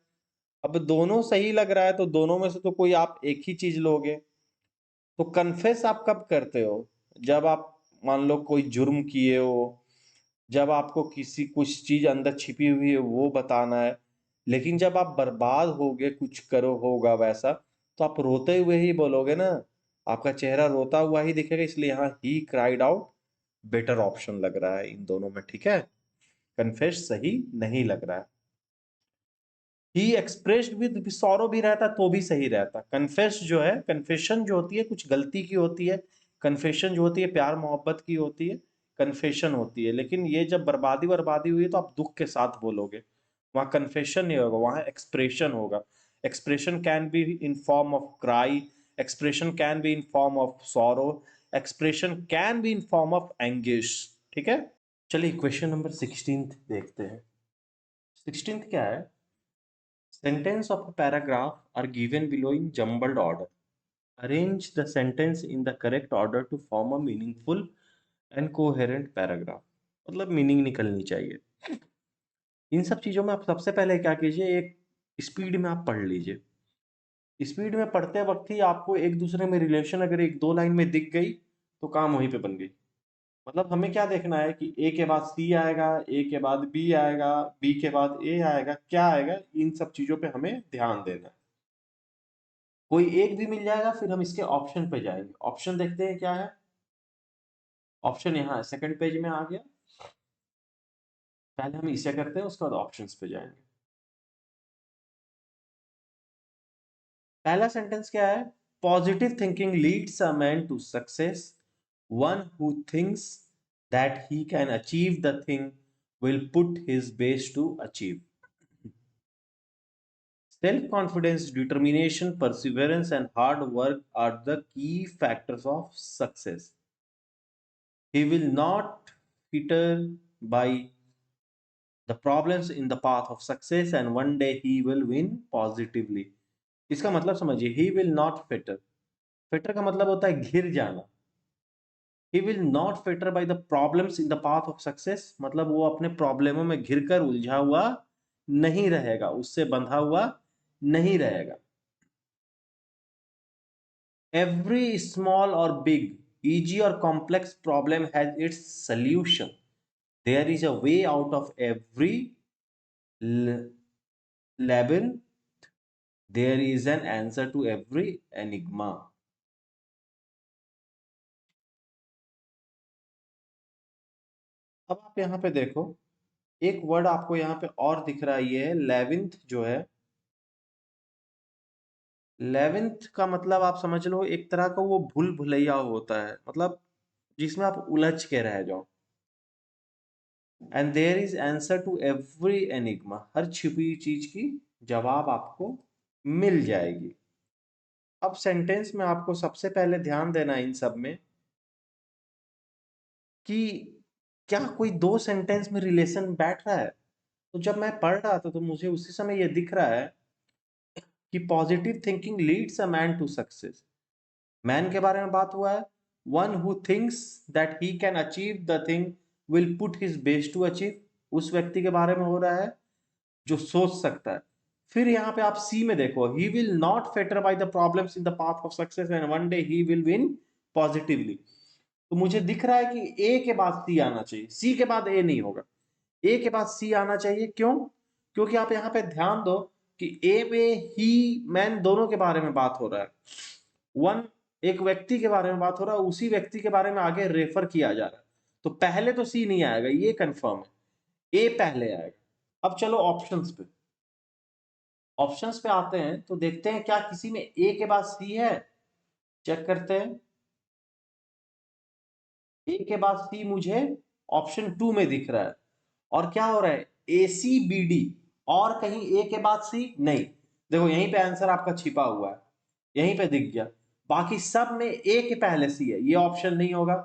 अब दोनों सही लग रहा है तो दोनों में से तो कोई आप एक ही चीज लोगे। तो कन्फेस आप कब करते हो, जब आप मान लो कोई जुर्म किए हो, जब आपको किसी कुछ चीज अंदर छिपी हुई है वो बताना है, लेकिन जब आप बर्बाद होगे, कुछ करो होगा वैसा, तो आप रोते हुए ही बोलोगे ना, आपका चेहरा रोता हुआ ही दिखेगा। इसलिए यहाँ he cried out better option लग रहा है इन दोनों में, ठीक है। कन्फेस सही नहीं लग रहा है। ही एक्सप्रेस्ड विद सॉरो भी रहता तो भी सही रहता। कन्फेस जो है, कन्फेशन जो होती है कुछ गलती की होती है, कन्फेशन जो होती है प्यार मोहब्बत की होती है, कन्फेशन होती है। लेकिन ये जब बर्बादी बर्बादी हुई है तो आप दुख के साथ बोलोगे, वहां कन्फेशन नहीं होगा, वहां एक्सप्रेशन होगा। Expression can be in form of cry, expression can be in form of sorrow, expression can be in form of anguish, ठीक है। चलिए क्वेश्चन नंबर 16 देखते हैं। 16 क्या है? Sentence of a paragraph are given below in jumbled order. Arrange the sentence in the correct order to form a meaningful and coherent paragraph. मतलब meaning निकलनी चाहिए। इन सब चीजों में आप सबसे पहले क्या कीजिए, एक स्पीड में आप पढ़ लीजिए। स्पीड में पढ़ते वक्त ही आपको एक दूसरे में रिलेशन अगर एक दो लाइन में दिख गई तो काम वहीं पे बन गई। मतलब हमें क्या देखना है कि ए के बाद सी आएगा, ए के बाद बी आएगा, बी के बाद ए आएगा, क्या आएगा, इन सब चीजों पे हमें ध्यान देना है। कोई एक भी मिल जाएगा फिर हम इसके ऑप्शन पे जाएंगे। ऑप्शन देखते हैं क्या है। ऑप्शन यहाँ है, सेकंड पेज में आ गया। पहले हम इसे करते हैं, उसके बाद ऑप्शंस पे जाएंगे। पहला सेंटेंस क्या है? Positive thinking leads a man to success, one who thinks that he can achieve the thing will put his best to achieve. Self confidence, determination, perseverance, and hard work are the key factors of success. He will not fetter by the problems in the path of success, and one day he will win positively. इसका मतलब समझिए, he will not fetter. fetter का मतलब होता है घिर जाना। he will not fetter by the problems in the path of success, मतलब वो अपने प्रॉब्लमों में घिर कर उलझा हुआ नहीं रहेगा, उससे बंधा हुआ नहीं रहेगा। Every small or big, easy or complex problem has its solution. There is a way out of every labyrinth. There is an answer to every enigma. अब आप यहाँ पे देखो, एक वर्ड आपको यहाँ पे और दिख रहा है, ये है लेविंथ जो है। लेविंथ का मतलब आप समझ लो एक तरह का वो भूल भुलैया होता है, मतलब जिसमें आप उलझ के रह जाओ। And there is answer to every enigma, हर छिपी हुई चीज की जवाब आपको मिल जाएगी। अब सेंटेंस में आपको सबसे पहले ध्यान देना है इन सब में कि क्या कोई दो सेंटेंस में रिलेशन बैठ रहा है। तो जब मैं पढ़ रहा था तो मुझे उसी समय ये दिख रहा है कि positive thinking leads a man to success. Man के बारे में बात हुआ है। One who thinks that he can achieve the thing will put his best to achieve, उस व्यक्ति के बारे में हो रहा है जो सोच सकता है। फिर यहाँ पे आप सी में देखो, he will not Fetter by the problems in the path of success and one day he will win positively. तो मुझे दिख रहा है कि ए के बाद सी आना चाहिए, सी के बाद ए नहीं होगा, ए के बाद सी आना चाहिए। क्यों? क्योंकि आप यहाँ पे ध्यान दो कि ए में ही मैन दोनों के बारे में बात हो रहा है। वन एक व्यक्ति के बारे में बात हो रहा है, उसी व्यक्ति के बारे में आगे रेफर किया जा रहा है। तो पहले तो सी नहीं आएगा, ये कंफर्म है, ए पहले आएगा। अब चलो ऑप्शंस पे। ऑप्शंस पे आते हैं तो देखते हैं क्या किसी में ए के बाद सी है। चेक करते हैं। ए के बाद सी मुझे ऑप्शन 2 में दिख रहा है। और क्या हो रहा है, ए सी बी डी, और कहीं ए के बाद सी नहीं। देखो यहीं पे आंसर आपका छिपा हुआ है, यहीं पे दिख गया। बाकी सब में ए के पहले सी है, ये ऑप्शन नहीं होगा।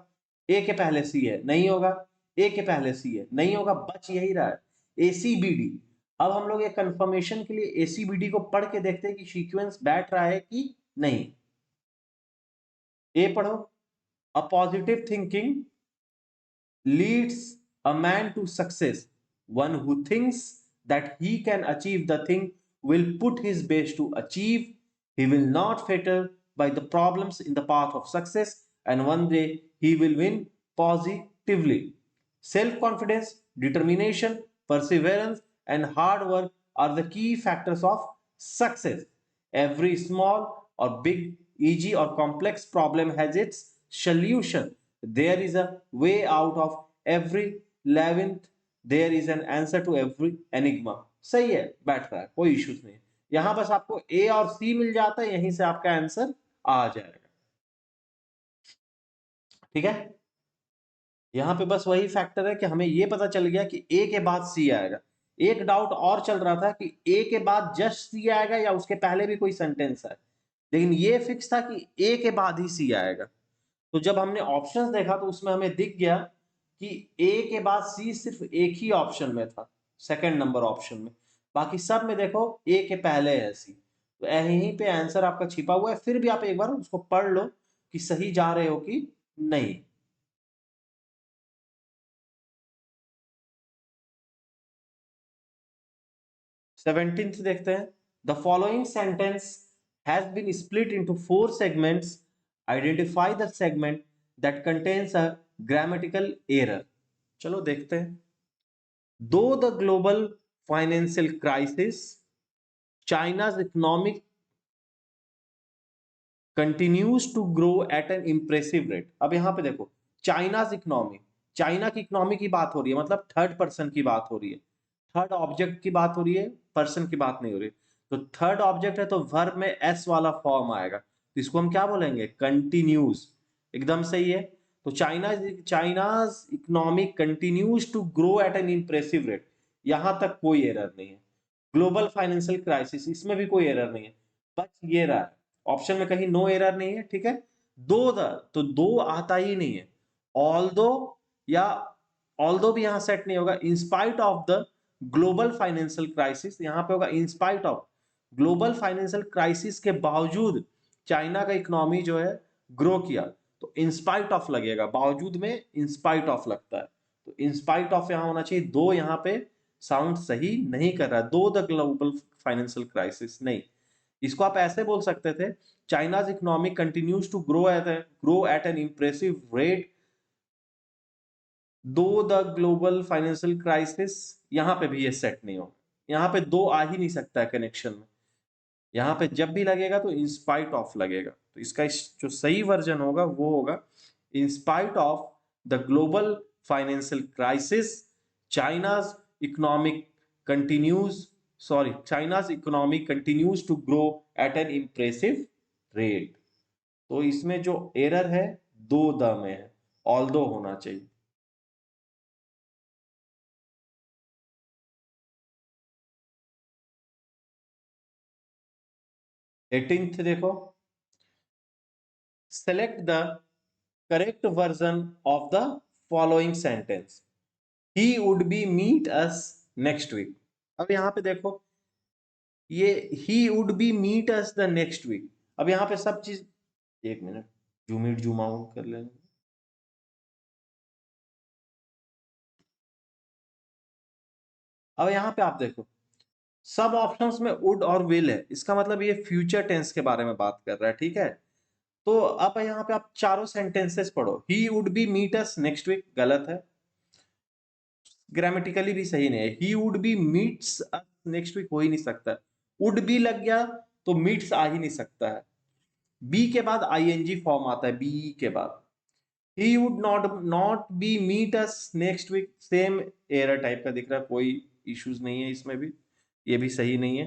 ए के पहले सी है, नहीं होगा। ए के पहले सी है, नहीं होगा, बच यही रहा है, ए सी बी डी। अब हम लोग ये कंफर्मेशन के लिए ए सी बी डी को पढ़ के देखते हैं कि सीक्वेंस बैठ रहा है कि नहीं। ए पढ़ो। A positive thinking leads a man to success. One who thinks that he can achieve the thing will put his best to achieve. He will not fetter by the problems in the path of success, and one day he will win positively. Self confidence, determination, perseverance, and hard work are the key factors of success. Every small or big, easy or complex problem has its solution. There is a way out of every labyrinth. There is an answer to every enigma. सही है, बैठ रहा है, कोई issues नहीं। यहां बस आपको ए और सी मिल जाता है, यहीं से आपका आंसर आ जाएगा। ठीक है, यहां पे बस वही फैक्टर है कि हमें यह पता चल गया कि ए के बाद सी आएगा। एक डाउट और चल रहा था कि ए के बाद जस्ट सी आएगा या उसके पहले भी कोई सेंटेंस है, लेकिन ये फिक्स था कि ए के बाद ही सी आएगा। तो जब हमने ऑप्शंस देखा तो उसमें हमें दिख गया कि ए के बाद सी सिर्फ एक ही ऑप्शन में था, सेकंड नंबर ऑप्शन में। बाकी सब में देखो ए के पहले है सी, तो यहीं पे आंसर आपका छिपा हुआ है। फिर भी आप एक बार उसको पढ़ लो कि सही जा रहे हो कि नहीं। 17th देखते हैं। The following sentence has been split into 4 segments. Identify the segment that contains a grammatical error. चलो देखते हैं। Though the global financial crisis, China's economic continues to grow at an impressive rate. अब यहां पे देखो, China's economy, China की economy की बात हो रही है, मतलब थर्ड पर्सन की बात हो रही है, थर्ड ऑब्जेक्ट की बात हो रही है, पर्सन की बात नहीं हो रही। तो थर्ड ऑब्जेक्ट है तो वर्ब में एस वाला फॉर्म आएगा, तो इसको हम क्या बोलेंगे, कंटिन्यूज। एकदम सही है। तो China's economic continues to grow at an impressive rate, यहां तक कोई एरर नहीं है। ग्लोबल फाइनेंशियल क्राइसिस, इसमें भी कोई एरर नहीं है, बस ये रहा है ऑप्शन में, कहीं नो एरर नहीं है। ठीक है, दो द, तो दो आता ही नहीं है। ऑल दो, या ऑल दो भी यहां सेट नहीं होगा। In spite of the global financial crisis, यहां पे होगा in spite of. Global financial crisis के बावजूद चाइना का इकोनॉमी जो है ग्रो किया, तो इंस्पाइट ऑफ लगेगा, बावजूद में इंस्पाइट ऑफ लगता है, तो इंस्पाइट ऑफ यहां होना चाहिए। दो यहां पे साउंड सही नहीं कर रहा, दो द ग्लोबल फाइनेंशियल क्राइसिस नहीं। इसको आप ऐसे बोल सकते थे, China's economy continues to grow at an impressive rate though the global financial crisis. यहां पे भी ये सेट नहीं होगा, यहां पे दो आ ही नहीं सकता है कनेक्शन में। यहां पे जब भी लगेगा तो इंस्पाइट ऑफ लगेगा, तो इसका जो सही वर्जन होगा वो होगा in spite of the global financial crisis, China's economic continues China's economy continues to grow at an impressive rate. तो इसमें जो एरर है दो द में है, ऑल दो होना चाहिए। 18th देखो, select the correct version of the following sentence. He would be meet us next week. अब यहां पे देखो, ये he would be meet us the next week। अब यहां पे सब चीज, एक minute, zoom in zoom out कर लेंगे। अब यहां पे आप देखो, सब ऑप्शंस में वुड और विल है, इसका मतलब ये फ्यूचर टेंस के बारे में बात कर रहा है। ठीक है, तो अब यहाँ पे आप चारों सेंटेंसेस पढ़ो। He would be meet us next week गलत है, ग्रामेटिकली भी सही नहीं है। He would be meets us next week हो ही नहीं सकता, वुड बी लग गया तो मीट्स आ ही नहीं सकता है। बी के बाद आईएनजी फॉर्म आता है, बी के बाद। He would not be meet us next week, same error type का दिख रहा है, कोई इश्यूज नहीं है इसमें भी, ये भी सही नहीं है।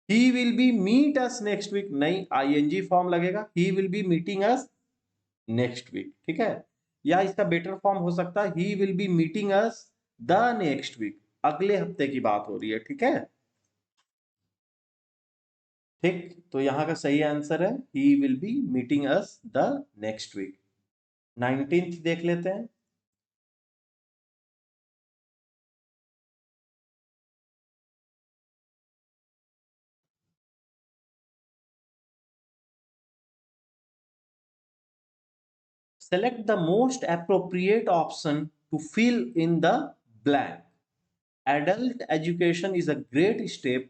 He will be meet us next week, नहीं, आईएनजी फॉर्म लगेगा, he will be meeting us next week. ठीक है, या इसका बेटर फॉर्म हो सकता है, he will be meeting us the next week, अगले हफ्ते की बात हो रही है। ठीक है, ठीक, तो यहां का सही आंसर है he will be meeting us the next week. 19th देख लेते हैं। Select the most appropriate option to fill in the blank. Adult education is a great step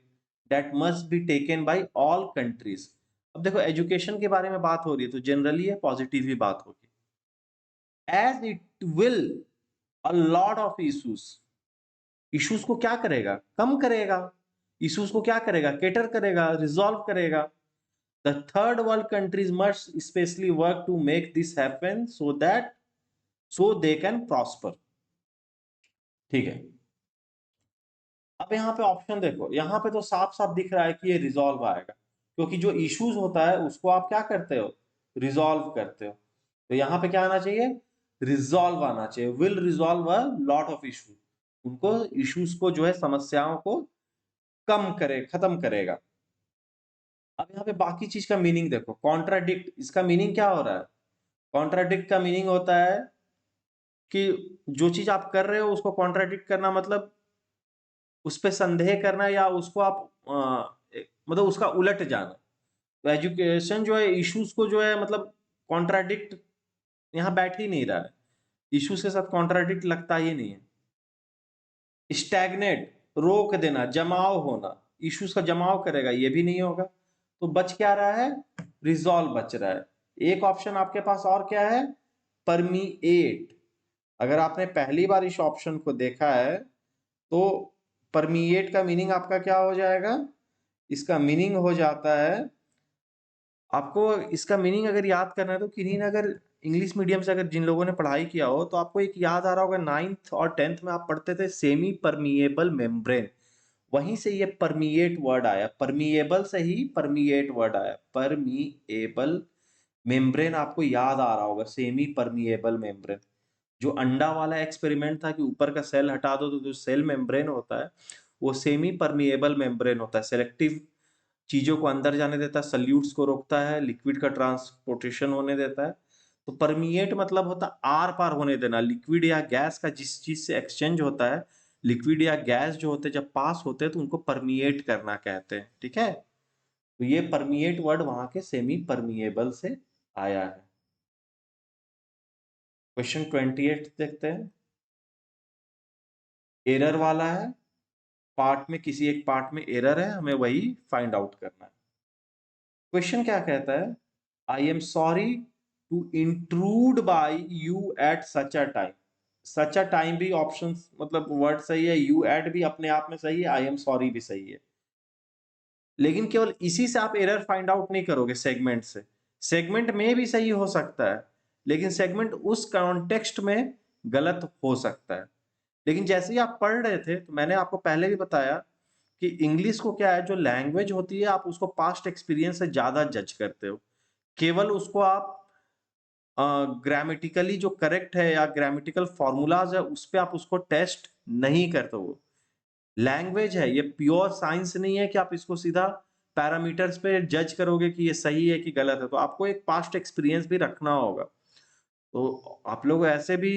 that must be taken by all countries. अब देखो, education के बारे में बात हो रही है तो जनरली है पॉजिटिव ही बात होगी, as it will a lot of issues issues को क्या करेगा, कम करेगा। इश्यूज को क्या करेगा, केटर करेगा, रिजॉल्व करेगा। The third world countries must specially work to make this happen so they can prosper. ठीक है, अब यहाँ पे ऑप्शन देखो, यहाँ पे तो साफ साफ दिख रहा है कि ये रिजॉल्व आएगा, क्योंकि जो इश्यूज होता है उसको आप क्या करते हो, रिजॉल्व करते हो। तो यहाँ पे क्या आना चाहिए, रिजॉल्व आना चाहिए। Will resolve a lot of issues, उनको इश्यूज को जो है समस्याओं को कम करे, खत्म करेगा। अब यहाँ पे बाकी चीज का मीनिंग देखो, कॉन्ट्राडिक्ट, इसका मीनिंग क्या हो रहा है। कॉन्ट्राडिक्ट का मीनिंग होता है कि जो चीज आप कर रहे हो उसको कॉन्ट्राडिक्ट करना, मतलब उस पर संदेह करना, या उसको आप मतलब उसका उलट जाना। तो एजुकेशन जो है इश्यूज को जो है मतलब कॉन्ट्राडिक्ट यहाँ बैठ ही नहीं रहा है, इश्यूज के साथ कॉन्ट्राडिक्ट लगता ही नहीं है। स्टैग्नेट, रोक देना, जमाव होना, इश्यूज का जमाव करेगा, ये भी नहीं होगा। तो बच क्या रहा है, रिजॉल्व बच रहा है। एक ऑप्शन आपके पास और क्या है, परमीएट। अगर आपने पहली बार इस ऑप्शन को देखा है तो परमीएट का मीनिंग आपका क्या हो जाएगा, इसका मीनिंग हो जाता है, आपको इसका मीनिंग अगर याद करना है तो किन्हीं ने अगर इंग्लिश मीडियम से अगर जिन लोगों ने पढ़ाई किया हो तो आपको एक याद आ रहा होगा, 9th और 10th में आप पढ़ते थे सेमी परमिएबल मेम्ब्रेन, वहीं से ये परमिएट वर्ड आया, परमिएबल से ही परमिएट वर्ड आया। परमिएबल मेम्ब्रेन आपको याद आ रहा होगा, सेमी परमिएबल मेम्ब्रेन। जो अंडा वाला एक्सपेरिमेंट था कि ऊपर का सेल हटा दो तो जो सेल मेम्ब्रेन होता है वो सेमी परमिएबल मेम्ब्रेन होता है, सेलेक्टिव चीजों को अंदर जाने देता है, सल्यूट्स को रोकता है, लिक्विड का ट्रांसपोर्टेशन होने देता है। तो परमिएट मतलब होता है आर पार होने देना, लिक्विड या गैस का जिस चीज से एक्सचेंज होता है, लिक्विड या गैस जो होते हैं जब पास होते हैं तो उनको परमिएट करना कहते हैं। ठीक है, तो ये परमिएट वर्ड वहां के सेमी परमिएबल से आया है। क्वेश्चन 28 देखते हैं, एरर वाला है, पार्ट में किसी एक पार्ट में एरर है, हमें वही फाइंड आउट करना है। क्वेश्चन क्या कहता है, I am sorry to intrude by you at such a time. Such a time भी ऑप्शन मतलब वर्ड सही है, यू एट भी अपने आप में सही है, आई एम सॉरी भी सही है, लेकिन केवल इसी से आप एरर फाइंड आउट नहीं करोगे, सेगमेंट से। सेगमेंट में भी सही हो सकता है लेकिन सेगमेंट उस कॉन्टेक्स्ट में गलत हो सकता है। लेकिन जैसे ही आप पढ़ रहे थे तो मैंने आपको पहले भी बताया कि इंग्लिश को क्या है, जो लैंग्वेज होती है आप उसको पास्ट एक्सपीरियंस से ज्यादा जज करते हो। केवल उसको आप ग्रामेटिकली जो करेक्ट है या ग्रामेटिकल फॉर्मूलाज है उस पे आप उसको टेस्ट नहीं करते हो। लैंग्वेज है, ये प्योर साइंस नहीं है कि आप इसको सीधा पैरामीटर्स पे जज करोगे कि ये सही है कि गलत है। तो आपको एक पास्ट एक्सपीरियंस भी रखना होगा। तो आप लोग ऐसे भी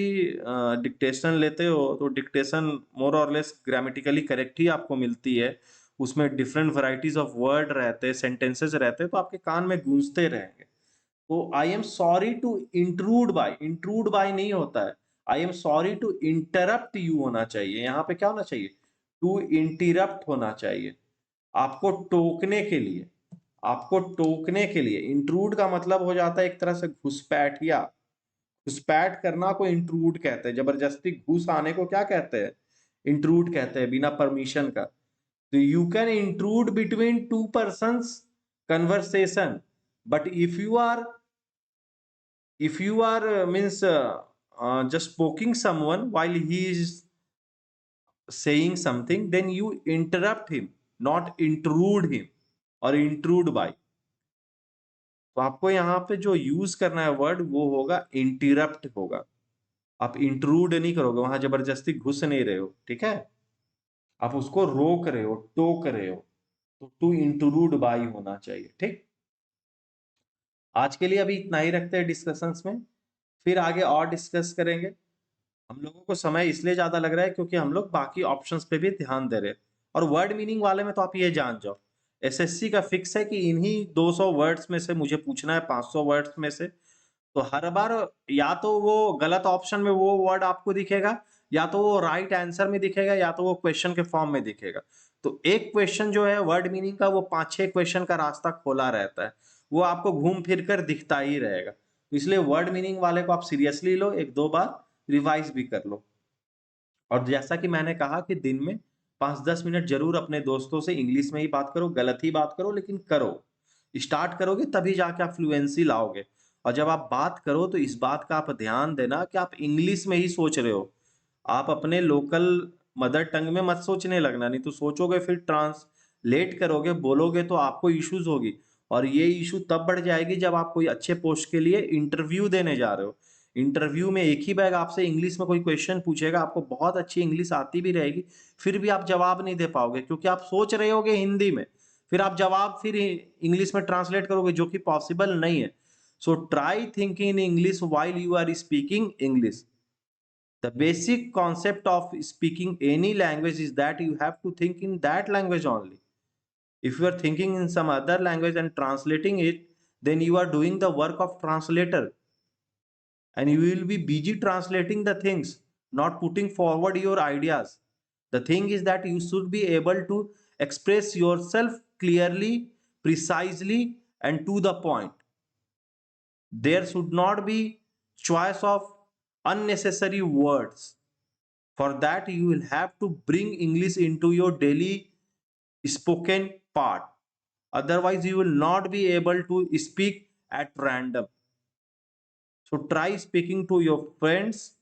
डिक्टेशन लेते हो तो डिक्टेशन मोर और लेस ग्रामेटिकली करेक्ट ही आपको मिलती है, उसमें डिफरेंट वैरायटीज ऑफ वर्ड रहते हैं, सेंटेंसेस रहते हैं, तो आपके कान में गूंजते रहेंगे। तो I am sorry to intrude by नहीं होता है, I am sorry to interrupt you होना चाहिए। यहाँ पे क्या होना चाहिए, टू इंटरप्ट होना चाहिए, आपको टोकने के लिए, आपको टोकने के लिए। इंट्रूड का मतलब हो जाता है एक तरह से घुसपैठ, या घुसपैठ करना को इंट्रूड कहते हैं, जबरदस्ती घुस आने को क्या कहते हैं, इंट्रूड कहते हैं, बिना परमिशन का। तो you can intrude between two persons conversation, but if you are means just poking someone while he is saying something, then you interrupt him, not intrude him or intrude by। तो आपको यहाँ पे जो use करना है word वो होगा interrupt होगा, आप इंट्रूड नहीं करोगे, वहां जबरदस्ती घुस नहीं रहे हो। ठीक है, आप उसको रोक रहे हो, टोक रहे हो, तो टू इंट्रूड बाई होना चाहिए। ठीक, आज के लिए अभी इतना ही रखते हैं डिस्कशंस में, फिर आगे और डिस्कस करेंगे। हम लोगों को समय इसलिए ज्यादा लग रहा है क्योंकि हम लोग बाकी ऑप्शंस पे भी ध्यान दे रहे हैं। और वर्ड मीनिंग वाले में तो आप ये जान जाओ, एसएससी का फिक्स है कि इन्हीं 200 वर्ड्स में से मुझे पूछना है, 500 वर्ड्स में से। तो हर बार या तो वो गलत ऑप्शन में वो वर्ड आपको दिखेगा, या तो वो राइट आंसर में दिखेगा, या तो वो क्वेश्चन के फॉर्म में दिखेगा। तो एक क्वेश्चन जो है वर्ड मीनिंग का, वो 5-6 क्वेश्चन का रास्ता खोला रहता है, वो आपको घूम फिर कर दिखता ही रहेगा। तो इसलिए वर्ड मीनिंग वाले को आप सीरियसली लो, एक दो बार रिवाइज भी कर लो। और जैसा कि मैंने कहा कि दिन में 5-10 मिनट ज़रूर अपने दोस्तों से इंग्लिश में ही बात करो, गलत ही बात करो लेकिन करो। स्टार्ट करोगे तभी जाके आप फ्लुएंसी लाओगे। और जब आप बात करो तो इस बात का आप ध्यान देना कि आप इंग्लिश में ही सोच रहे हो। आप अपने लोकल मदर टंग में मत सोचने लगना, नहीं तो सोचोगे फिर ट्रांसलेट करोगे, बोलोगे तो आपको इश्यूज़ होगी। और ये इश्यू तब बढ़ जाएगी जब आप कोई अच्छे पोस्ट के लिए इंटरव्यू देने जा रहे हो। इंटरव्यू में एक ही बैग आपसे इंग्लिश में कोई क्वेश्चन पूछेगा, आपको बहुत अच्छी इंग्लिश आती भी रहेगी, फिर भी आप जवाब नहीं दे पाओगे क्योंकि आप सोच रहे होगे हिंदी में। फिर आप जवाब फिर इंग्लिश में ट्रांसलेट करोगे जो कि पॉसिबल नहीं है। So try thinking in English while you are speaking English. The basic concept of speaking any language is that you have to think in that language only. If you are thinking in some other language and translating it, then you are doing the work of translator and you will be busy translating the things, not putting forward your ideas. The thing is that you should be able to express yourself clearly, precisely, and to the point. There should not be choice of unnecessary words. For that, you will have to bring English into your daily spoken part. Otherwise, you will not be able to speak at random. So try speaking to your friends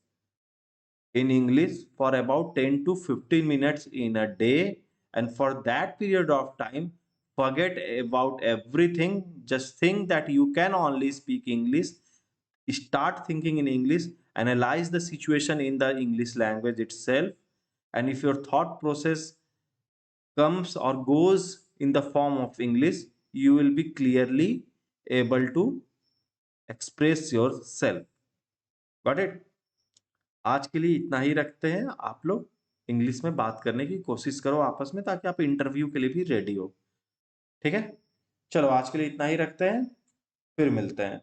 in English for about 10 to 15 minutes in a day. And for that period of time, forget about everything. Just think that you can only speak English. Start thinking in English, analyze the situation in the English language itself. And if your thought process comes or goes in the form of English, you will be clearly able to express yourself. Got it? आज के लिए इतना ही रखते हैं। आप लोग English में बात करने की कोशिश करो आपस में ताकि आप इंटरव्यू के लिए भी रेडी हो। ठीक है? चलो आज के लिए इतना ही रखते हैं, फिर मिलते हैं।